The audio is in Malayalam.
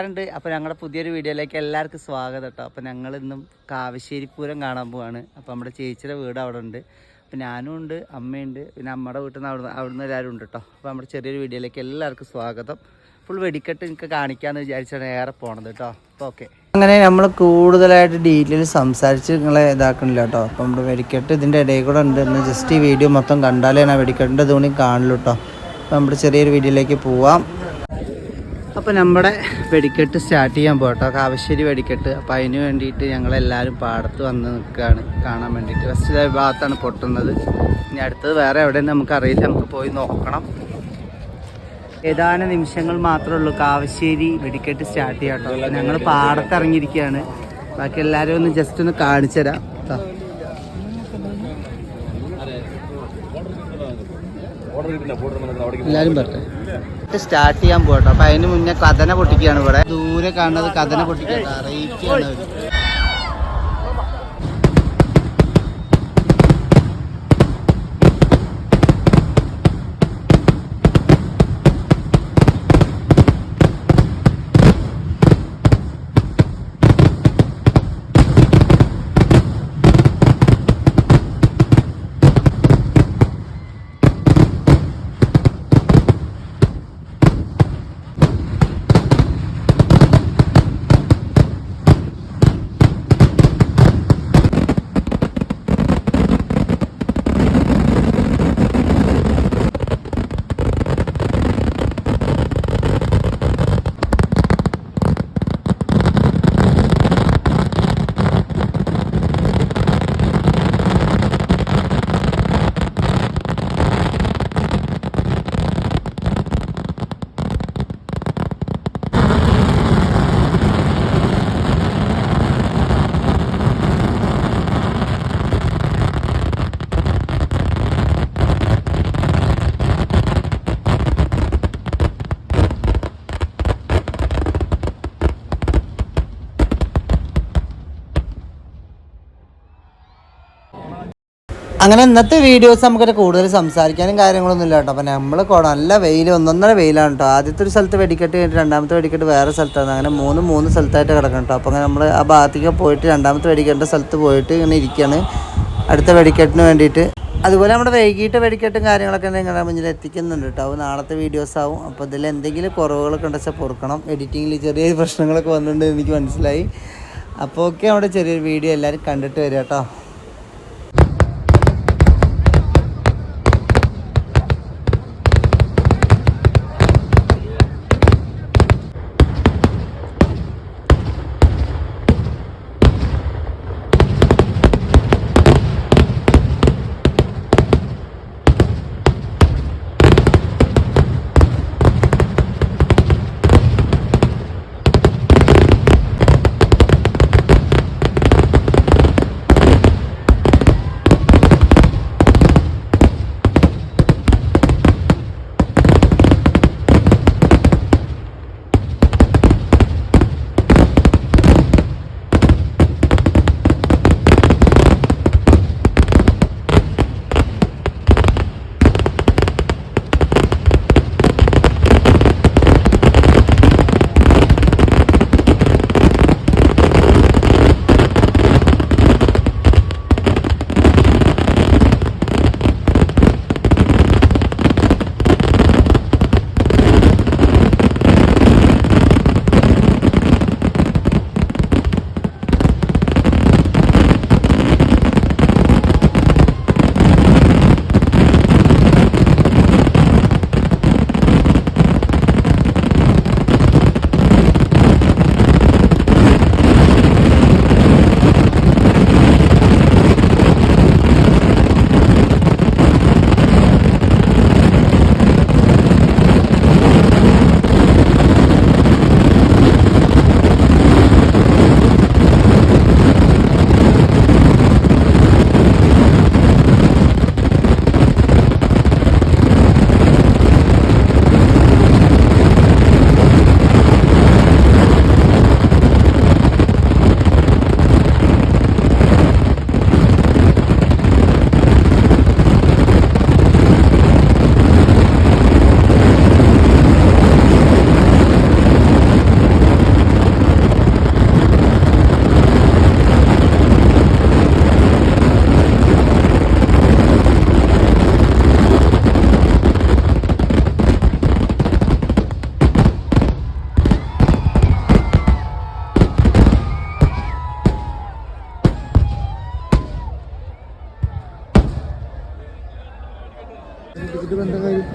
അപ്പോൾ ഞങ്ങളുടെ പുതിയൊരു വീഡിയോയിലേക്ക് എല്ലാവർക്കും സ്വാഗതം കേട്ടോ. അപ്പോൾ ഞങ്ങൾ ഇന്നും കാവശ്ശേരി പൂരം കാണാൻ പോവാണ്. അപ്പോൾ നമ്മുടെ ചേച്ചിയുടെ വീട് അവിടെ ഉണ്ട്. അപ്പോൾ ഞാനും ഉണ്ട്, അമ്മയുണ്ട്, പിന്നെ അമ്മയുടെ വീട്ടിൽ നിന്ന് അവിടുന്ന് എല്ലാവരും ഉണ്ട് കേട്ടോ. അപ്പോൾ നമ്മുടെ ചെറിയൊരു വീഡിയോയിലേക്ക് എല്ലാവർക്കും സ്വാഗതം. ഫുൾ വെടിക്കെട്ട് എനിക്ക് കാണിക്കാമെന്ന് വിചാരിച്ചാണ് ഏറെ പോണത് കേട്ടോ. അപ്പോൾ ഓക്കെ, അങ്ങനെ നമ്മൾ കൂടുതലായിട്ട് ഡീറ്റെയിൽ സംസാരിച്ച് നിങ്ങളെ ഇതാക്കണില്ല കേട്ടോ. അപ്പോൾ നമ്മുടെ വെടിക്കെട്ട് ഇതിൻ്റെ ഇടയിൽ കൂടെ ഉണ്ട്. ജസ്റ്റ് ഈ വീഡിയോ മൊത്തം കണ്ടാലേ ഞാൻ വെടിക്കെട്ടിൻ്റെ തോണി കാണുള്ളൂ കേട്ടോ. അപ്പോൾ നമ്മുടെ ചെറിയൊരു വീഡിയോയിലേക്ക് പോവാം. അപ്പോൾ നമ്മുടെ വെടിക്കെട്ട് സ്റ്റാർട്ട് ചെയ്യാൻ പോകട്ടോ, കാവശ്ശേരി വെടിക്കെട്ട്. അപ്പോൾ അതിന് വേണ്ടിയിട്ട് ഞങ്ങളെല്ലാവരും പാടത്ത് വന്ന് നിൽക്കുകയാണ് കാണാൻ വേണ്ടിയിട്ട്. ഫസ്റ്റ് ഭാഗത്താണ് പൊട്ടുന്നത്. ഇനി അടുത്തത് വേറെ എവിടെയെന്ന് നമുക്കറിയില്ല, നമുക്ക് പോയി നോക്കണം. ഏതാനും നിമിഷങ്ങൾ മാത്രമേ ഉള്ളൂ കാവശ്ശേരി വെടിക്കെട്ട് സ്റ്റാർട്ട് ചെയ്യാം കേട്ടോ. അപ്പോൾ ഞങ്ങൾ പാടത്ത് ഇറങ്ങിയിരിക്കുകയാണ്. ബാക്കി എല്ലാവരും ഒന്ന് ജസ്റ്റ് ഒന്ന് കാണിച്ചു തരാം കേട്ടോ. എല്ലാവരും പറ്റേ സ്റ്റാർട്ട് ചെയ്യാൻ പോകട്ടോ. അപ്പൊ അതിന് മുന്നേ കഥന പൊട്ടിക്കുകയാണ്. ഇവിടെ ദൂരെ കാണുന്നത് കഥന പൊട്ടിക്കട്ടോ, അറിയിക്കുകയാണ് അവർ. അങ്ങനെ ഇന്നത്തെ വീഡിയോസ് നമുക്കൊരു കൂടുതൽ സംസാരിക്കാനും കാര്യങ്ങളൊന്നും ഇല്ല കേട്ടോ. അപ്പോൾ നമ്മൾ നല്ല വെയിൽ, ഒന്നൊന്നര വെയിലാണ് കേട്ടോ. ആദ്യത്തെ ഒരു സ്ഥലത്ത് വെടിക്കെട്ട് കഴിഞ്ഞിട്ട് രണ്ടാമത്തെ വെടിക്കെട്ട് വേറെ സ്ഥലത്താണ്. അങ്ങനെ മൂന്ന് സ്ഥലത്തായിട്ട് കിടക്കണം കേട്ടോ. അപ്പോൾ അങ്ങനെ നമ്മൾ ആ ഭാഗത്തേക്ക് പോയിട്ട് രണ്ടാമത്തെ വെടിക്കെട്ട സ്ഥലത്ത് പോയിട്ട് ഇങ്ങനെ ഇരിക്കുകയാണ് അടുത്ത വെടിക്കെട്ടിന് വേണ്ടിയിട്ട്. അതുപോലെ നമ്മുടെ വൈകിട്ട് വെടിക്കെട്ടും കാര്യങ്ങളൊക്കെ നിങ്ങളുടെ മുന്നിൽ എത്തിക്കുന്നുണ്ട് കേട്ടോ. അപ്പോൾ നാളത്തെ വീഡിയോസ് ആവും. അപ്പോൾ ഇതിൽ എന്തെങ്കിലും കുറവുകളൊക്കെ ഉണ്ടെച്ചാൽ പൊറുക്കണം. എഡിറ്റിങ്ങിൽ ചെറിയ പ്രശ്നങ്ങളൊക്കെ വന്നിട്ടുണ്ട് എനിക്ക് മനസ്സിലായി. അപ്പോൾ ഓക്കെ, നമ്മുടെ ചെറിയൊരു വീഡിയോ എല്ലാവരും കണ്ടിട്ട് വരിക കേട്ടോ. ടിക്കറ്റ് ബന്ധ കാര്യം